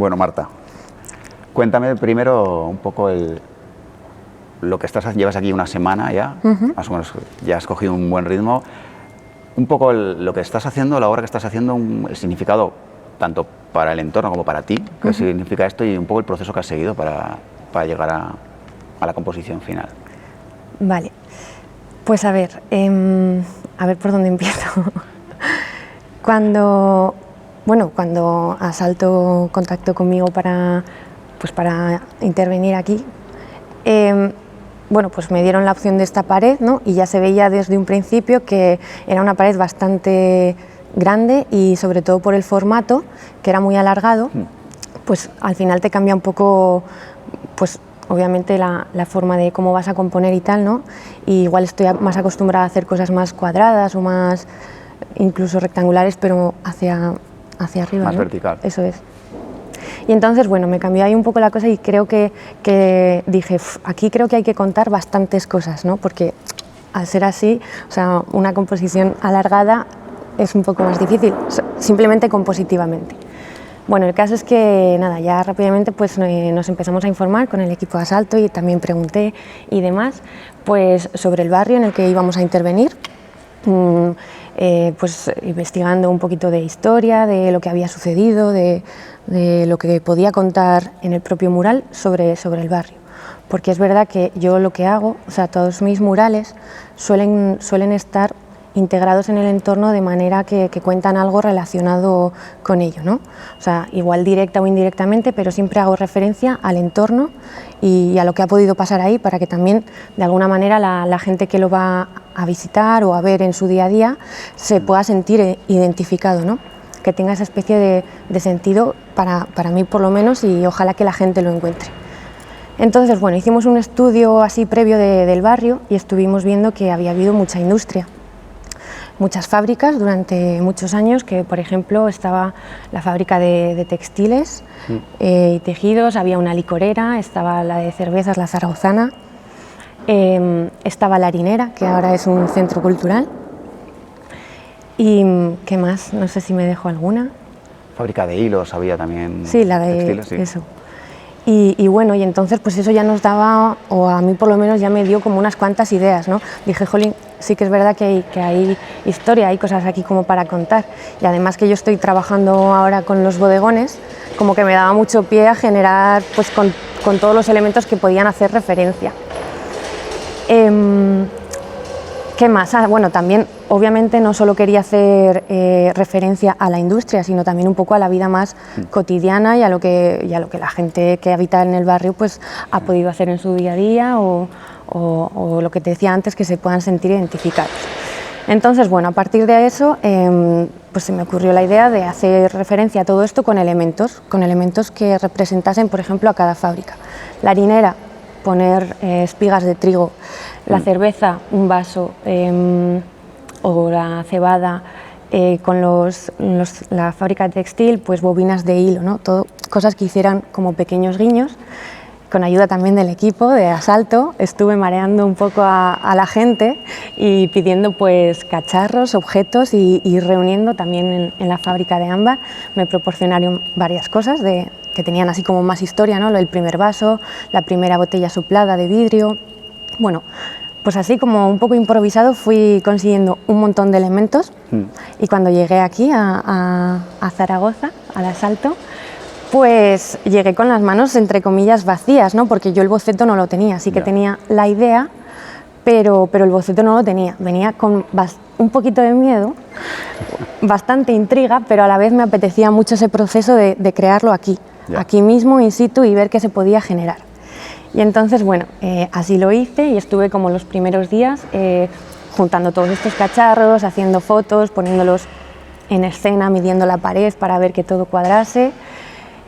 Bueno, Marta, cuéntame primero un poco lo que llevas aquí una semana ya, más o menos ya has cogido un buen ritmo, un poco lo que estás haciendo, la obra que estás haciendo, el significado tanto para el entorno como para ti, qué significa esto y un poco el proceso que has seguido para llegar a la composición final. Vale, pues a ver por dónde empiezo. Cuando Asalto contactó conmigo para intervenir aquí, pues me dieron la opción de esta pared, ¿no? Y ya se veía desde un principio que era una pared bastante grande y sobre todo por el formato, que era muy alargado, pues al final te cambia un poco, pues obviamente la forma de cómo vas a componer y tal, ¿no? Y igual estoy más acostumbrada a hacer cosas más cuadradas o más incluso rectangulares, pero hacia arriba, más ¿no? vertical. Eso es. Y entonces, bueno, me cambió ahí un poco la cosa y creo que dije, aquí creo que hay que contar bastantes cosas, ¿no? Porque al ser así, o sea, una composición alargada es un poco más difícil, simplemente compositivamente. Bueno, el caso es que, nada, ya rápidamente pues, nos empezamos a informar con el equipo de Asalto y también pregunté y demás, pues sobre el barrio en el que íbamos a intervenir. Pues investigando un poquito de historia, de lo que había sucedido, de lo que podía contar en el propio mural sobre el barrio. Porque es verdad que yo lo que hago, o sea, todos mis murales suelen estar integrados en el entorno de manera que cuentan algo relacionado con ello, ¿no? O sea, igual directa o indirectamente, pero siempre hago referencia al entorno y a lo que ha podido pasar ahí para que también, de alguna manera, la gente que lo va a visitar o a ver en su día a día se pueda sentir identificado, ¿no? Que tenga esa especie de sentido para mí, por lo menos, y ojalá que la gente lo encuentre. Entonces, bueno, hicimos un estudio así previo del barrio y estuvimos viendo que había habido mucha industria. Muchas fábricas durante muchos años, que por ejemplo estaba la fábrica de textiles y tejidos, había una licorera, estaba la de cervezas, la Zaragozana, estaba la harinera, que ahora es un centro cultural, y ¿qué más? No sé si me dejo alguna. Fábrica de hilos había también. Sí, la de textiles, sí. eso. Y bueno, y entonces pues eso ya nos daba, o a mí por lo menos ya me dio como unas cuantas ideas, ¿no? Dije, jolín, sí que es verdad que hay historia, hay cosas aquí como para contar. Y además que yo estoy trabajando ahora con los bodegones, como que me daba mucho pie a generar pues con todos los elementos que podían hacer referencia. ¿Qué más? Bueno, también obviamente no solo quería hacer referencia a la industria, sino también un poco a la vida más cotidiana y a lo que la gente que habita en el barrio pues ha podido hacer en su día a día o lo que te decía antes, que se puedan sentir identificados. Entonces, bueno, a partir de eso pues se me ocurrió la idea de hacer referencia a todo esto con elementos que representasen, por ejemplo, a cada fábrica. La harinera, poner espigas de trigo, la cerveza, un vaso, o la cebada, con la fábrica de textil, pues bobinas de hilo, ¿no? Todo, cosas que hicieran como pequeños guiños. Con ayuda también del equipo de Asalto, estuve mareando un poco a la gente y pidiendo pues cacharros, objetos y reuniendo también en la fábrica de ámbar. Me proporcionaron varias cosas que tenían así como más historia, ¿no? El primer vaso, la primera botella soplada de vidrio. Bueno, pues así como un poco improvisado fui consiguiendo un montón de elementos y cuando llegué aquí a Zaragoza, al Asalto, pues llegué con las manos entre comillas vacías, ¿no? Porque yo el boceto no lo tenía, sí que tenía la idea, pero el boceto no lo tenía. Venía con un poquito de miedo, bastante intriga, pero a la vez me apetecía mucho ese proceso de crearlo aquí, aquí mismo, in situ, y ver qué se podía generar. Y entonces, bueno, así lo hice y estuve como los primeros días juntando todos estos cacharros, haciendo fotos, poniéndolos en escena, midiendo la pared para ver que todo cuadrase.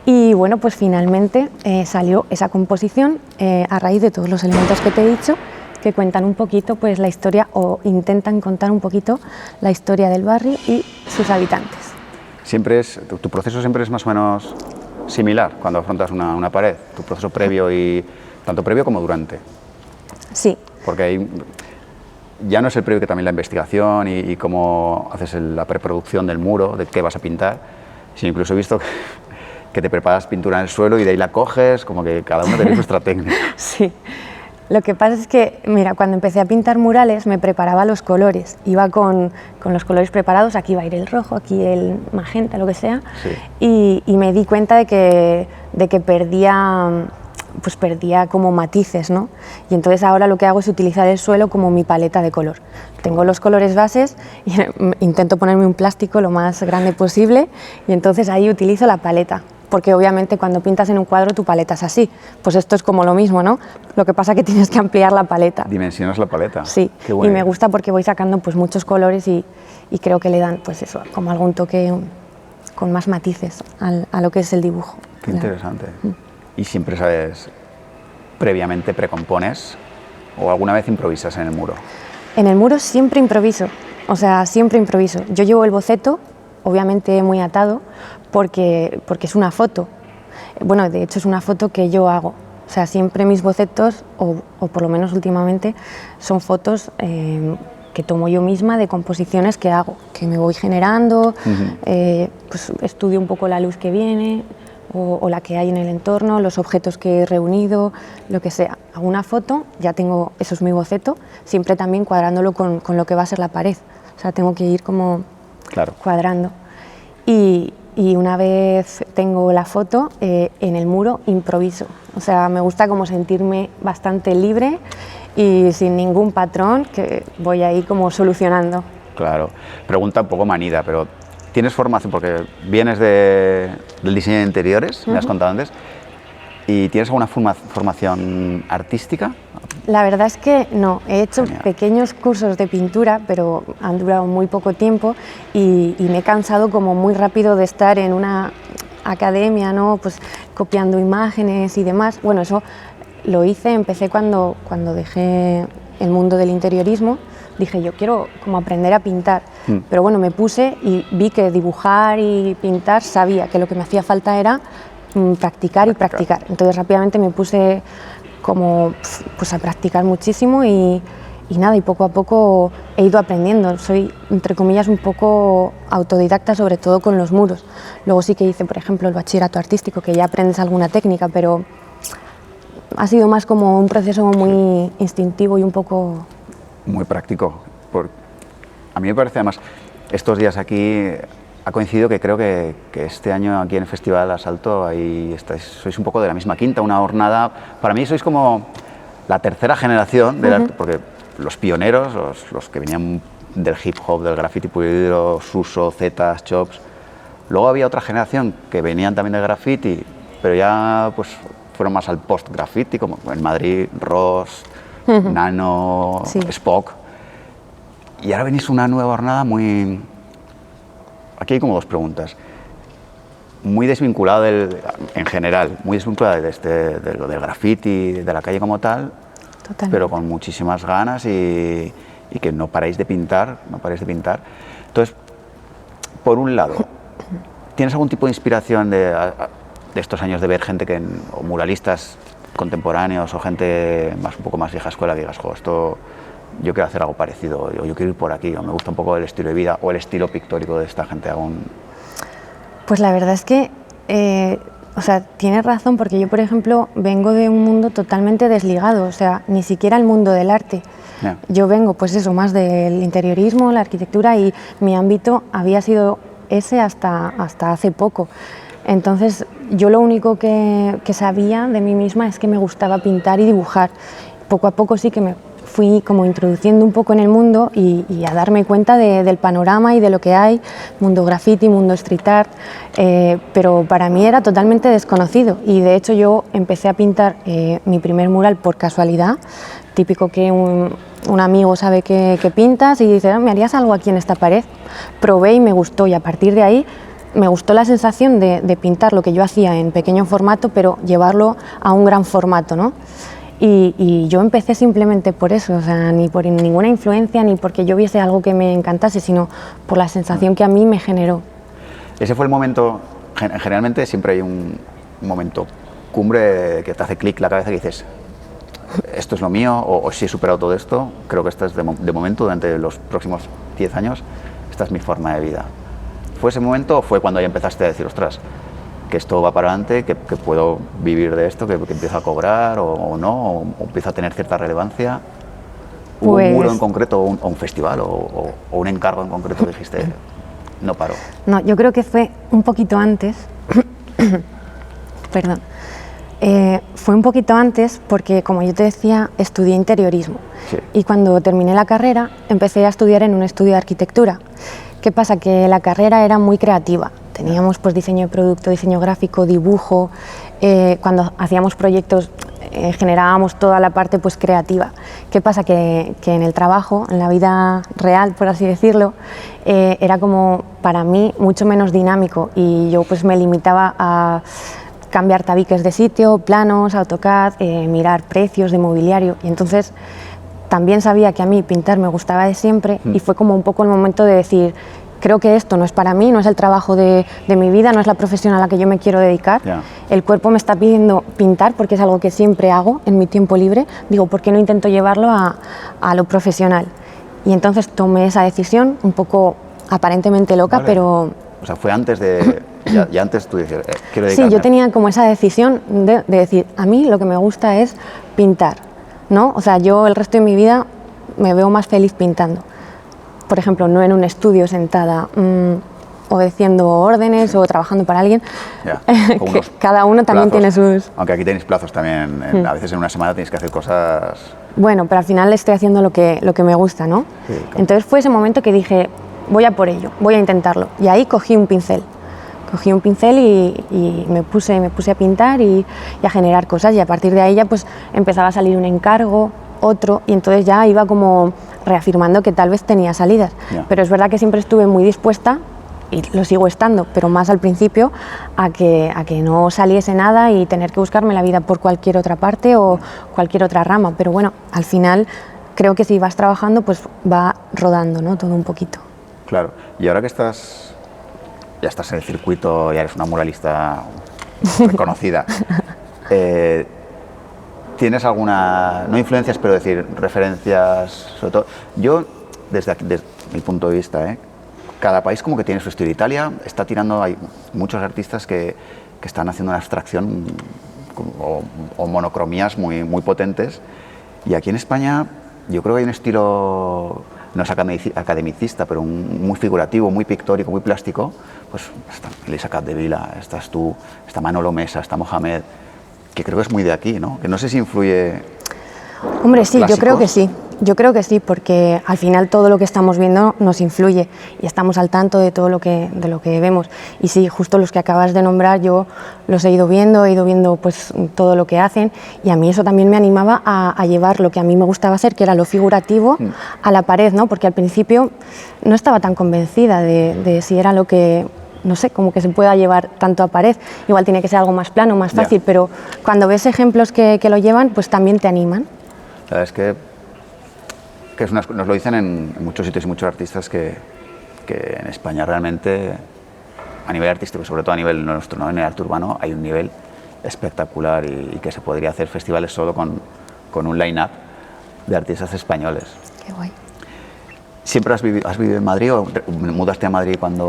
Y bueno, pues finalmente salió esa composición a raíz de todos los elementos que te he dicho, que cuentan un poquito pues la historia, o intentan contar un poquito la historia del barrio y sus habitantes. Tu proceso siempre es más o menos similar cuando afrontas una pared, tu proceso previo, y tanto previo como durante. Sí. Porque ahí ya no es el previo, que también la investigación y cómo haces la preproducción del muro, de qué vas a pintar, sino incluso he visto que te preparas pintura en el suelo y de ahí la coges, como que cada uno tenéis vuestra técnica. Sí. Lo que pasa es que, mira, cuando empecé a pintar murales me preparaba los colores, iba con los colores preparados, aquí va a ir el rojo, aquí el magenta, lo que sea, Sí. y me di cuenta de que perdía como matices, ¿no? Y entonces ahora lo que hago es utilizar el suelo como mi paleta de color. Tengo los colores bases y intento ponerme un plástico lo más grande posible y entonces ahí utilizo la paleta. Porque obviamente cuando pintas en un cuadro tu paleta es así, pues esto es como lo mismo, ¿no? Lo que pasa es que tienes que ampliar la paleta. Dimensionas la paleta. Sí, Qué bueno. y me gusta porque voy sacando pues muchos colores y creo que le dan pues eso, como algún toque con más matices a lo que es el dibujo. Qué interesante. ¿Y siempre sabes, previamente precompones o alguna vez improvisas en el muro? En el muro siempre improviso, o sea, siempre improviso. Yo llevo el boceto, obviamente muy atado, porque es una foto. Bueno, de hecho es una foto que yo hago. O sea, siempre mis bocetos, o por lo menos últimamente, son fotos que tomo yo misma de composiciones que hago, que me voy generando, pues estudio un poco la luz que viene o la que hay en el entorno, los objetos que he reunido, lo que sea. Hago una foto, ya tengo, eso es mi boceto, siempre también cuadrándolo con lo que va a ser la pared. O sea, tengo que ir como cuadrando. Y una vez tengo la foto, en el muro improviso. O sea, me gusta como sentirme bastante libre y sin ningún patrón, que voy ahí como solucionando. Claro. Pregunta un poco manida, pero ¿tienes formación? Porque vienes del diseño de interiores, me has contado antes, ¿y tienes alguna formación artística? La verdad es que no, he hecho pequeños cursos de pintura, pero han durado muy poco tiempo y me he cansado como muy rápido de estar en una academia, ¿no? Pues copiando imágenes y demás. Bueno, eso lo hice, empecé cuando dejé el mundo del interiorismo, dije yo quiero como aprender a pintar, pero bueno, me puse y vi que dibujar y pintar, sabía que lo que me hacía falta era practicar y practicar. Entonces rápidamente me puse como pues a practicar muchísimo y nada, y poco a poco he ido aprendiendo. Soy, entre comillas, un poco autodidacta, sobre todo con los muros. Luego sí que hice, por ejemplo, el bachillerato artístico, que ya aprendes alguna técnica, pero ha sido más como un proceso muy instintivo y un poco... Muy práctico. A mí me parece, además, estos días aquí ha coincidido que creo que este año aquí en el Festival Asalto ahí sois un poco de la misma quinta, una hornada. Para mí sois como la tercera generación del arte, porque los pioneros, los que venían del hip hop, del graffiti pulido, Suso, Zetas, Chops. Luego había otra generación que venían también del graffiti, pero ya pues fueron más al post-graffiti, como en Madrid, Ross, Nano, Spock. Y ahora venís una nueva hornada muy... Aquí hay como dos preguntas. Muy desvinculada en general, muy desvinculada del graffiti, de la calle como tal, Totalmente. Pero con muchísimas ganas y que no paráis de pintar, no paráis de pintar. Entonces, por un lado, ¿tienes algún tipo de inspiración de estos años de ver gente o muralistas contemporáneos o gente un poco más vieja escuela que digas, jo, esto yo quiero hacer algo parecido, o yo quiero ir por aquí, o me gusta un poco el estilo de vida o el estilo pictórico de esta gente? Pues la verdad es que, o sea, tienes razón, porque yo, por ejemplo, vengo de un mundo totalmente desligado, o sea, ni siquiera el mundo del arte. Yeah. Yo vengo, pues eso, más del interiorismo, la arquitectura, y mi ámbito había sido ese hasta hace poco. Entonces, yo lo único que sabía de mí misma es que me gustaba pintar y dibujar. Poco a poco sí que me fui como introduciendo un poco en el mundo y a darme cuenta del panorama y de lo que hay, mundo graffiti, mundo street art, pero para mí era totalmente desconocido y de hecho yo empecé a pintar mi primer mural por casualidad, típico que un amigo sabe que pintas y dice, ¿me harías algo aquí en esta pared? Probé y me gustó y a partir de ahí me gustó la sensación de pintar lo que yo hacía en pequeño formato, pero llevarlo a un gran formato, ¿no? Y yo empecé simplemente por eso, o sea, ni por ninguna influencia, ni porque yo viese algo que me encantase, sino por la sensación que a mí me generó. Ese fue el momento, generalmente siempre hay un momento cumbre que te hace clic la cabeza y dices, esto es lo mío, o si he superado todo esto, creo que esto es de momento, durante los próximos 10 años, esta es mi forma de vida. ¿Fue ese momento o fue cuando ya empezaste a decir, ostras, que esto va para adelante, que puedo vivir de esto, que empiezo a cobrar o no, o empiezo a tener cierta relevancia? ¿Hubo Pues, un muro en concreto o un festival o un encargo en concreto que dijiste, no paro? no, yo creo que fue un poquito antes, perdón, fue un poquito antes porque, como yo te decía, estudié interiorismo. Sí. Y cuando terminé la carrera empecé a estudiar en un estudio de arquitectura. ¿Qué pasa? Que la carrera era muy creativa. Teníamos pues diseño de producto, diseño gráfico, dibujo. Cuando hacíamos proyectos generábamos toda la parte pues creativa. ¿Qué pasa? Que en el trabajo, en la vida real, por así decirlo, era como para mí mucho menos dinámico y yo pues me limitaba a cambiar tabiques de sitio, planos, AutoCAD, mirar precios de mobiliario, y entonces también sabía que a mí pintar me gustaba de siempre y fue como un poco el momento de decir, creo que esto no es para mí, no es el trabajo de mi vida, no es la profesión a la que yo me quiero dedicar. Yeah. El cuerpo me está pidiendo pintar porque es algo que siempre hago en mi tiempo libre. Digo, ¿por qué no intento llevarlo a lo profesional? Y entonces tomé esa decisión, un poco aparentemente loca, Vale. pero... O sea, fue antes de... ya antes tú decías, quiero dedicarme. Sí, yo tenía como esa decisión de decir, a mí lo que me gusta es pintar, ¿no? O sea, yo el resto de mi vida me veo más feliz pintando. Por ejemplo, no en un estudio sentada obedeciendo órdenes o trabajando para alguien. Ya, con Que unos cada uno también plazos. tiene sus... Aunque aquí tenéis plazos también, a veces en una semana tenéis que hacer cosas... Bueno, pero al final estoy haciendo lo que me gusta, ¿no? Sí, claro. Entonces fue ese momento que dije, voy a por ello, voy a intentarlo. Y ahí cogí un pincel. Cogí un pincel y me puse a pintar y a generar cosas, y a partir de ahí ya pues empezaba a salir un encargo, otro, y entonces ya iba como reafirmando que tal vez tenía salidas. Ya. Pero es verdad que siempre estuve muy dispuesta, y lo sigo estando, pero más al principio, a que no saliese nada y tener que buscarme la vida por cualquier otra parte o cualquier otra rama. Pero bueno, al final creo que si vas trabajando pues va rodando, ¿no? Todo un poquito. Claro. Y ahora que ya estás en el circuito, ya eres una muralista reconocida, ¿tienes alguna, no influencias, pero decir referencias, sobre todo? Yo, desde mi punto de vista, cada país como que tiene su estilo. Italia está tirando, hay muchos artistas que están haciendo una abstracción o monocromías muy potentes, y aquí en España yo creo que hay un estilo, no es academicista, pero muy figurativo, muy pictórico, muy plástico. Pues está Elisa Capdevila, estás tú, está Manolo Mesa, está Mohamed, que creo que es muy de aquí, ¿no? Que no sé si influye. Hombre, sí, clásicos. yo creo que sí, porque al final todo lo que estamos viendo nos influye y estamos al tanto de todo lo que vemos. Y sí, justo los que acabas de nombrar, yo los he ido viendo pues todo lo que hacen, y a mí eso también me animaba a llevar lo que a mí me gustaba hacer, que era lo figurativo, a la pared, ¿no? Porque al principio no estaba tan convencida de si era lo que... No sé, como que se pueda llevar tanto a pared. Igual tiene que ser algo más plano, más fácil, pero cuando ves ejemplos que lo llevan, pues también te animan. La verdad es que nos lo dicen en muchos sitios y muchos artistas que en España realmente, a nivel artístico, sobre todo a nivel nuestro, ¿no? En el arte urbano, hay un nivel espectacular y que se podría hacer festivales solo con un line-up de artistas españoles. Qué guay. ¿Siempre has vivido en Madrid o mudaste a Madrid cuando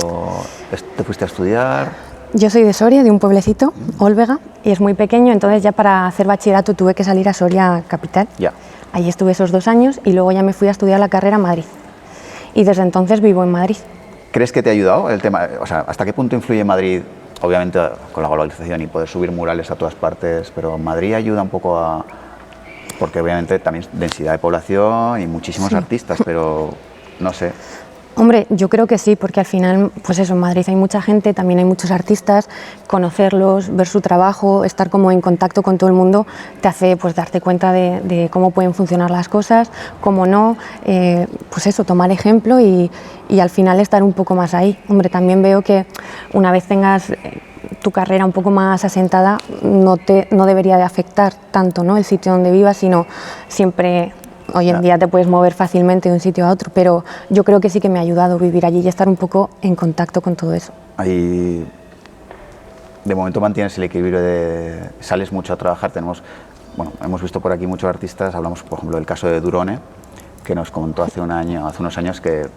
te fuiste a estudiar? Yo soy de Soria, de un pueblecito, Olvega, y es muy pequeño, entonces ya para hacer bachillerato tuve que salir a Soria capital. Ya. Allí estuve esos 2 años y luego ya me fui a estudiar la carrera a Madrid. Y desde entonces vivo en Madrid. ¿Crees que te ha ayudado el tema? O sea, ¿hasta qué punto influye Madrid, obviamente con la globalización y poder subir murales a todas partes, pero Madrid ayuda un poco a... Porque obviamente también densidad de población y muchísimos artistas, pero no sé. Hombre, yo creo que sí, porque al final, pues eso, en Madrid hay mucha gente, también hay muchos artistas, conocerlos, ver su trabajo, estar como en contacto con todo el mundo, te hace pues darte cuenta de cómo pueden funcionar las cosas, cómo no, pues eso, tomar ejemplo y al final estar un poco más ahí. Hombre, también veo que una vez tengas tu carrera un poco más asentada, no debería de afectar tanto, ¿no?, el sitio donde vivas, sino siempre... Hoy en día te puedes mover fácilmente de un sitio a otro, pero yo creo que sí que me ha ayudado vivir allí y estar un poco en contacto con todo eso. Ahí, de momento mantienes el equilibrio de... Sales mucho a trabajar, hemos visto por aquí muchos artistas, hablamos por ejemplo del caso de Durone, que nos contó hace unos años que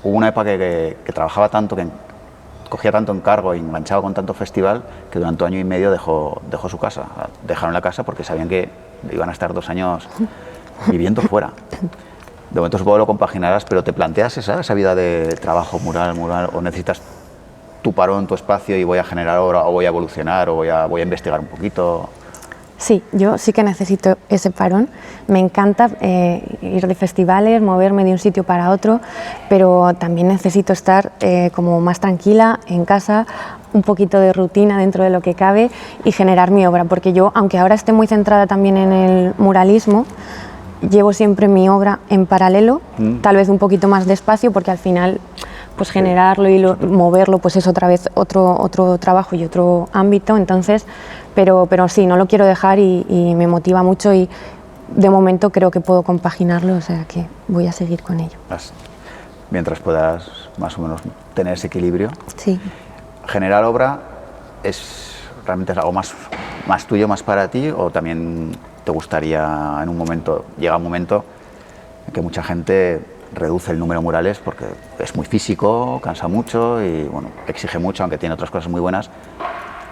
hubo una época que trabajaba tanto que cogía tanto encargo y enganchaba con tanto festival que durante 1 año y medio dejó su casa. Dejaron la casa porque sabían que iban a estar 2 años viviendo fuera. De momento supongo que lo compaginarás, pero ¿te planteas esa vida de trabajo mural, o necesitas tu parón, tu espacio y voy a generar obra, o voy a evolucionar, o voy a investigar un poquito? Sí, yo sí que necesito ese parón. Me encanta ir de festivales, moverme de un sitio para otro, pero también necesito estar como más tranquila en casa, un poquito de rutina dentro de lo que cabe y generar mi obra, porque yo, aunque ahora esté muy centrada también en el muralismo, llevo siempre mi obra en paralelo, tal vez un poquito más despacio, porque al final pues generarlo y moverlo pues es otra vez otro trabajo y otro ámbito, entonces, pero sí, no lo quiero dejar y me motiva mucho y de momento creo que puedo compaginarlo, o sea que voy a seguir con ello. Mientras puedas más o menos tener ese equilibrio. Sí. ¿Generar obra es realmente algo más tuyo, más para ti, o también te gustaría en un momento, llega un momento en que mucha gente reduce el número de murales porque es muy físico, cansa mucho y bueno, exige mucho, aunque tiene otras cosas muy buenas,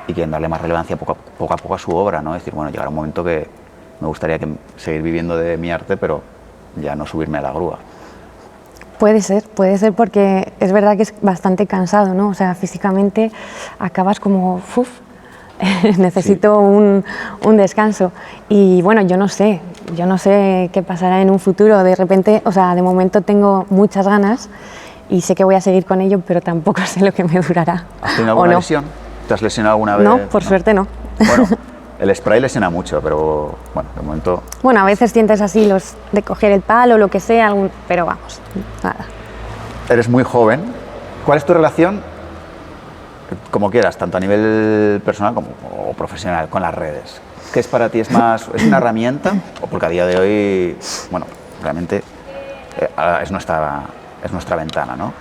y quieren darle más relevancia poco a poco a su obra, ¿no? Es decir, bueno, llegará un momento que me gustaría seguir viviendo de mi arte, pero ya no subirme a la grúa. Puede ser porque es verdad que es bastante cansado, ¿no? O sea, físicamente acabas como, necesito sí. un descanso. Y bueno, yo no sé qué pasará en un futuro. De repente, o sea, de momento tengo muchas ganas y sé que voy a seguir con ello, pero tampoco sé lo que me durará. ¿Has tenido alguna lesión? ¿Te has lesionado alguna vez? No, por suerte no. Bueno, el spray lesiona mucho, pero bueno, de momento... Bueno, a veces sientes así los de coger el palo o lo que sea, pero vamos, nada. Eres muy joven. ¿Cuál es tu relación, como quieras, tanto a nivel personal como o profesional, con las redes? ¿Qué es para ti? ¿Es una herramienta? O porque a día de hoy, bueno, realmente es nuestra ventana, ¿no?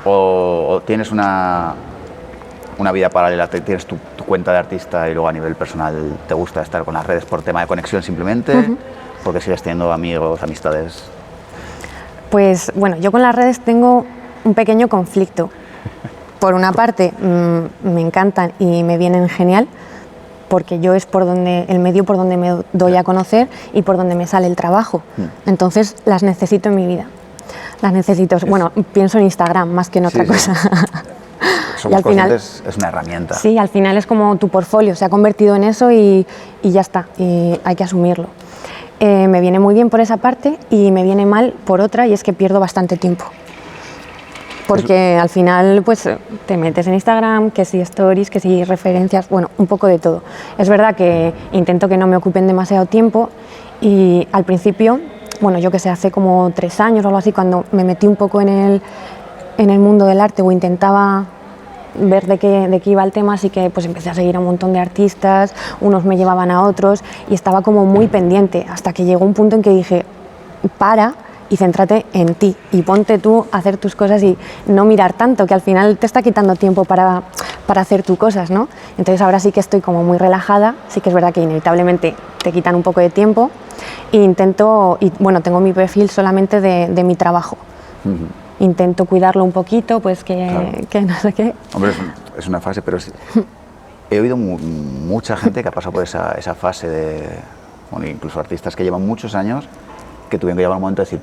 O tienes una vida paralela, tienes tu cuenta de artista y luego a nivel personal te gusta estar con las redes por tema de conexión simplemente, porque sigues teniendo amigos, amistades. Pues bueno, yo con las redes tengo un pequeño conflicto. Por una parte me encantan y me vienen genial, porque yo es el medio por donde me doy a conocer y por donde me sale el trabajo. Entonces las necesito en mi vida. Las necesito, bueno, pienso en Instagram más que en otra cosa. Somos y al final es una herramienta. Sí, al final es como tu portfolio, se ha convertido en eso y ya está, y hay que asumirlo. Me viene muy bien por esa parte y me viene mal por otra, y es que pierdo bastante tiempo. Porque al final pues te metes en Instagram, que si stories, que si referencias, bueno, un poco de todo. Es verdad que intento que no me ocupen demasiado tiempo y al principio, bueno, yo que sé, hace como 3 años o algo así, cuando me metí un poco en el mundo del arte o intentaba ver de qué iba el tema, así que pues empecé a seguir a un montón de artistas, unos me llevaban a otros y estaba como muy pendiente, hasta que llegó un punto en que dije, para y céntrate en ti y ponte tú a hacer tus cosas y no mirar tanto, que al final te está quitando tiempo para hacer tus cosas, ¿no? Entonces ahora sí que estoy como muy relajada, sí que es verdad que inevitablemente te quitan un poco de tiempo e intento, y bueno, tengo mi perfil solamente de mi trabajo. Intento cuidarlo un poquito, pues que no sé qué. Hombre, es una fase, pero he oído mucha gente que ha pasado por esa fase de, bueno, incluso artistas que llevan muchos años, que tuvieron que llegar un momento de decir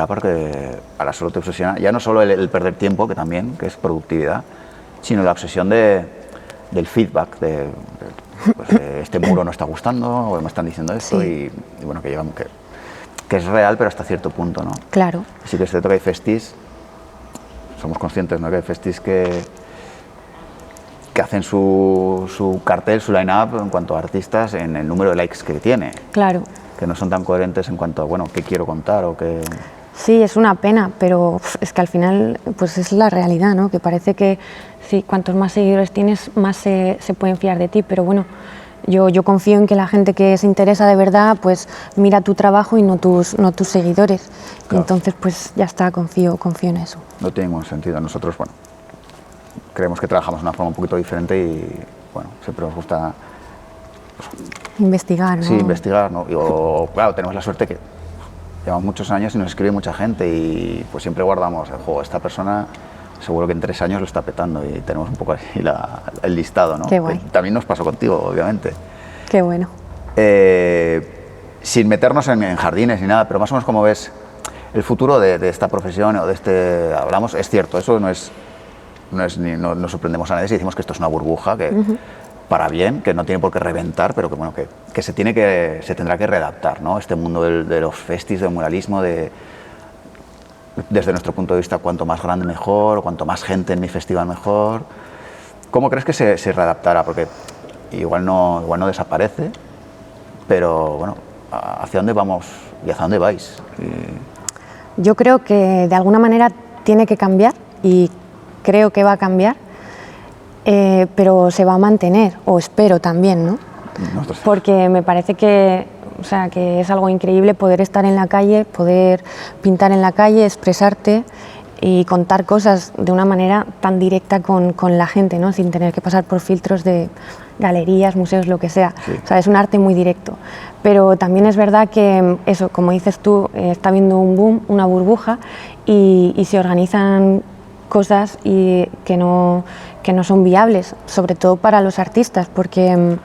porque ahora solo te obsesiona, ya no solo el perder tiempo, que también, que es productividad, sino la obsesión del feedback, de este muro no está gustando, o me están diciendo esto, sí. y bueno, que es real, pero hasta cierto punto, ¿no? Claro. Sí que es cierto que hay festis, somos conscientes, ¿no?, que hay festis que hacen su cartel, su line-up en cuanto a artistas en el número de likes que tiene. Claro. Que no son tan coherentes en cuanto a, bueno, qué quiero contar o qué... Sí, es una pena, pero es que al final pues es la realidad, ¿no? Que parece que sí, cuantos más seguidores tienes, más se pueden fiar de ti, pero bueno, yo confío en que la gente que se interesa de verdad pues mira tu trabajo y no tus seguidores. Claro. Y entonces pues ya está, confío en eso. No tiene ningún sentido. Nosotros, bueno, creemos que trabajamos de una forma un poquito diferente y, bueno, siempre nos gusta... Pues, investigar, ¿no? Sí, investigar, ¿no? Claro, tenemos la suerte que llevamos muchos años y nos escribe mucha gente y pues siempre guardamos, esta persona seguro que en 3 años lo está petando y tenemos un poco así el listado, ¿no? Qué guay. También nos pasó contigo, obviamente. Qué bueno. Sin meternos en jardines ni nada, pero más o menos como ves el futuro de esta profesión o de este, hablamos, es cierto, eso no sorprendemos a nadie si decimos que esto es una burbuja que para bien, que no tiene por qué reventar, pero que bueno, que se tendrá que readaptar, ¿no? Este mundo de los festis, del muralismo, desde nuestro punto de vista, cuanto más grande mejor, o cuanto más gente en mi festival mejor. ¿Cómo crees que se readaptará? Porque igual no desaparece, pero bueno, ¿hacia dónde vamos y hacia dónde vais? Yo creo que de alguna manera tiene que cambiar y creo que va a cambiar, pero se va a mantener, o espero también, ¿no? Porque me parece que, o sea, que es algo increíble poder estar en la calle, poder pintar en la calle, expresarte y contar cosas de una manera tan directa con la gente, ¿no? Sin tener que pasar por filtros de galerías, museos, lo que sea. Sí. O sea, es un arte muy directo. Pero también es verdad que eso, como dices tú, está habiendo un boom, una burbuja, y se organizan cosas que no son viables, sobre todo para los artistas, porque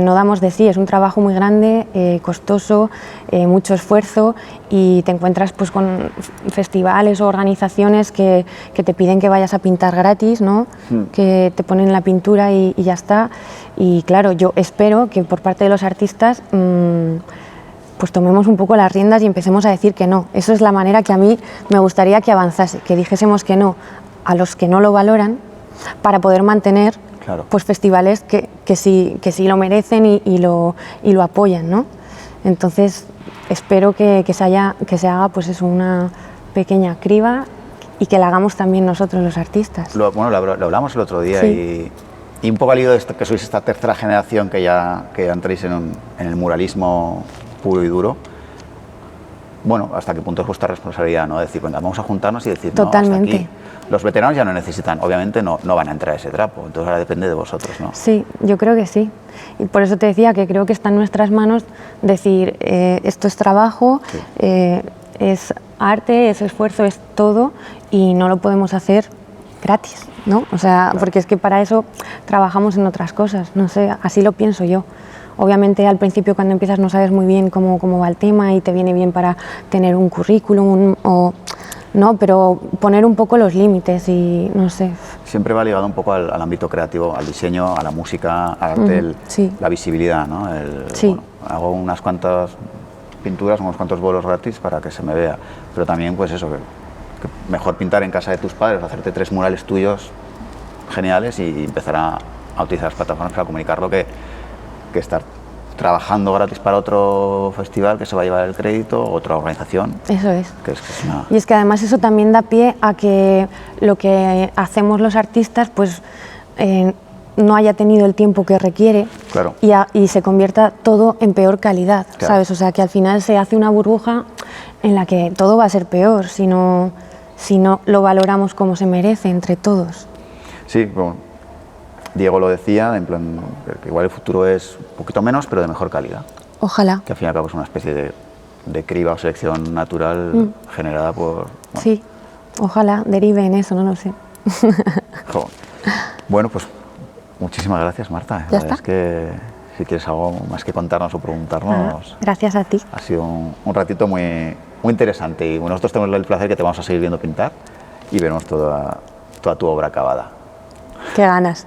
no damos de sí, es un trabajo muy grande, costoso, mucho esfuerzo, y te encuentras pues con festivales o organizaciones que te piden que vayas a pintar gratis, ¿no? Que te ponen la pintura y ya está. Y claro, yo espero que por parte de los artistas pues tomemos un poco las riendas y empecemos a decir que no. Eso es la manera que a mí me gustaría que avanzase, que dijésemos que no a los que no lo valoran, para poder mantener pues festivales que sí lo merecen y lo apoyan, ¿no? Entonces espero que se haga pues eso, una pequeña criba, y que la hagamos también nosotros los artistas. Lo hablamos el otro día, sí. y un poco al hilo de esto, que sois esta tercera generación que ya entréis en el muralismo puro y duro. Bueno, ¿hasta qué punto es vuestra responsabilidad, no? Decir, venga, vamos a juntarnos y decir, totalmente. No, hasta aquí. Los veteranos ya no necesitan, obviamente no van a entrar a ese trapo, entonces ahora depende de vosotros, ¿no? Sí, yo creo que sí. Y por eso te decía que creo que está en nuestras manos decir, esto es trabajo, sí. Es arte, es esfuerzo, es todo, y no lo podemos hacer gratis, ¿no? O sea, claro. Porque es que para eso trabajamos en otras cosas, no sé, así lo pienso yo. Obviamente al principio cuando empiezas no sabes muy bien cómo va el tema y te viene bien para tener un currículum no, pero poner un poco los límites y no sé. Siempre va ligado un poco al ámbito creativo, al diseño, a la música, al arte, sí. La visibilidad, ¿no? Sí. Bueno, hago unas cuantas pinturas, unos cuantos bolos gratis para que se me vea, pero también pues eso, que mejor pintar en casa de tus padres, hacerte 3 murales tuyos geniales y empezar a utilizar las plataformas para comunicarlo, que estar trabajando gratis para otro festival que se va a llevar el crédito, otra organización. Eso es. Que es una... Y es que además eso también da pie a que lo que hacemos los artistas pues no haya tenido el tiempo que requiere, claro. y se convierta todo en peor calidad, claro. ¿Sabes? O sea, que al final se hace una burbuja en la que todo va a ser peor si no lo valoramos como se merece entre todos. Sí, bueno. Diego lo decía, en plan, que igual el futuro es un poquito menos, pero de mejor calidad. Ojalá. Que al fin y al cabo es una especie de criba o selección natural generada por... Bueno. Sí, ojalá derive en eso, no lo sé. Bueno, pues muchísimas gracias, Marta. ¿Ya está? Es que si quieres algo más que contarnos o preguntarnos... Gracias a ti. Ha sido un ratito muy interesante, y nosotros tenemos el placer que te vamos a seguir viendo pintar y veremos toda tu obra acabada. Qué ganas.